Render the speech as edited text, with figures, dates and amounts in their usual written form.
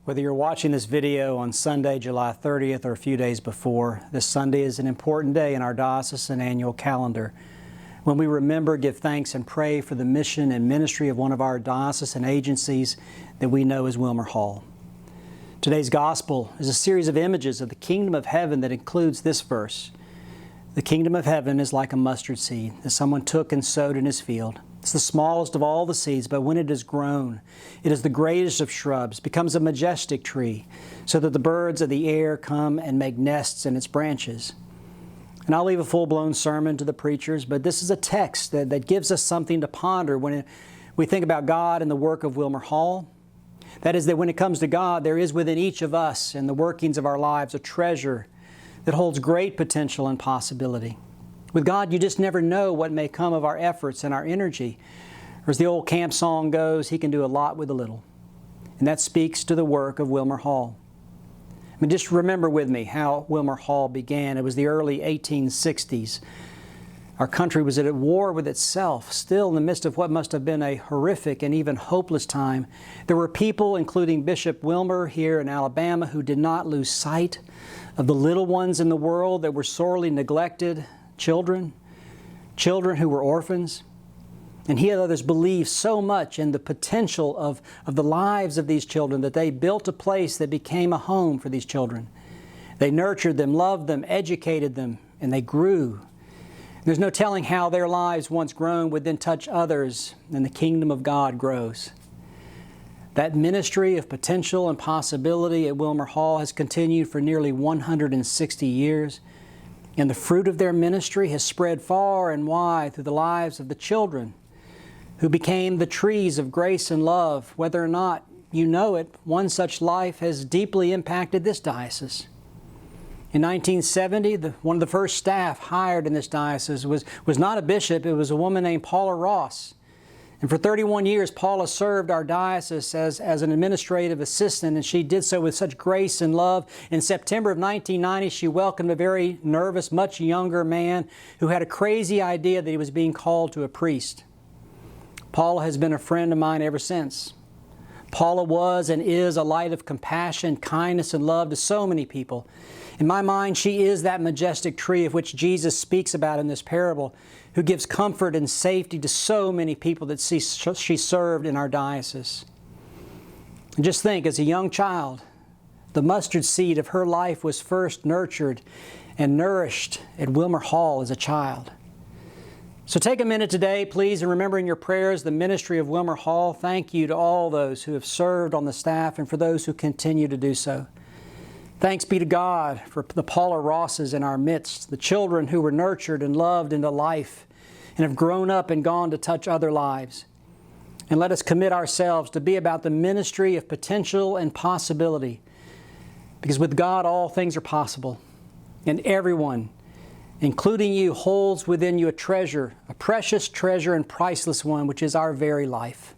Whether you're watching this video on Sunday, July 30th, or a few days before, this Sunday is an important day in our diocesan annual calendar when we remember, give thanks, and pray for the mission and ministry of one of our diocesan agencies that we know as Wilmer Hall. Today's Gospel is a series of images of the kingdom of heaven that includes this verse. The kingdom of heaven is like a mustard seed that someone took and sowed in his field. It's the smallest of all the seeds, but when it is grown, it is the greatest of shrubs, becomes a majestic tree, so that the birds of the air come and make nests in its branches. And I'll leave a full-blown sermon to the preachers, but this is a text that gives us something to ponder when we think about God and the work of Wilmer Hall. That is, that when it comes to God, there is within each of us and the workings of our lives a treasure that holds great potential and possibility. With God, you just never know what may come of our efforts and our energy. Or as the old camp song goes, He can do a lot with a little. And that speaks to the work of Wilmer Hall. I mean, just remember with me how Wilmer Hall began. It was the early 1860s. Our country was at war with itself, still in the midst of what must have been a horrific and even hopeless time. There were people, including Bishop Wilmer here in Alabama, who did not lose sight of the little ones in the world that were sorely neglected, children who were orphans. And he and others believed so much in the potential of the lives of these children that they built a place that became a home for these children. They nurtured them, loved them, educated them, and they grew. There's no telling how their lives, once grown, would then touch others, and the kingdom of God grows. That ministry of potential and possibility at Wilmer Hall has continued for nearly 160 years. And the fruit of their ministry has spread far and wide through the lives of the children who became the trees of grace and love. Whether or not you know it, one such life has deeply impacted this diocese. In 1970, one of the first staff hired in this diocese was not a bishop, it was a woman named Paula Ross. And for 31 years, Paula served our diocese as an administrative assistant, and she did so with such grace and love. In September of 1990, she welcomed a very nervous, much younger man who had a crazy idea that he was being called to a priest. Paula has been a friend of mine ever since. Paula was and is a light of compassion, kindness, and love to so many people. In my mind, she is that majestic tree of which Jesus speaks about in this parable, who gives comfort and safety to so many people that she served in our diocese. And just think, as a young child, the mustard seed of her life was first nurtured and nourished at Wilmer Hall as a child. So take a minute today, please, and remember in your prayers the ministry of Wilmer Hall. Thank you to all those who have served on the staff and for those who continue to do so. Thanks be to God for the Paula Rosses in our midst, the children who were nurtured and loved into life and have grown up and gone to touch other lives. And let us commit ourselves to be about the ministry of potential and possibility, because with God all things are possible, and everyone, including you, holds within you a treasure, a precious treasure and priceless one, which is our very life.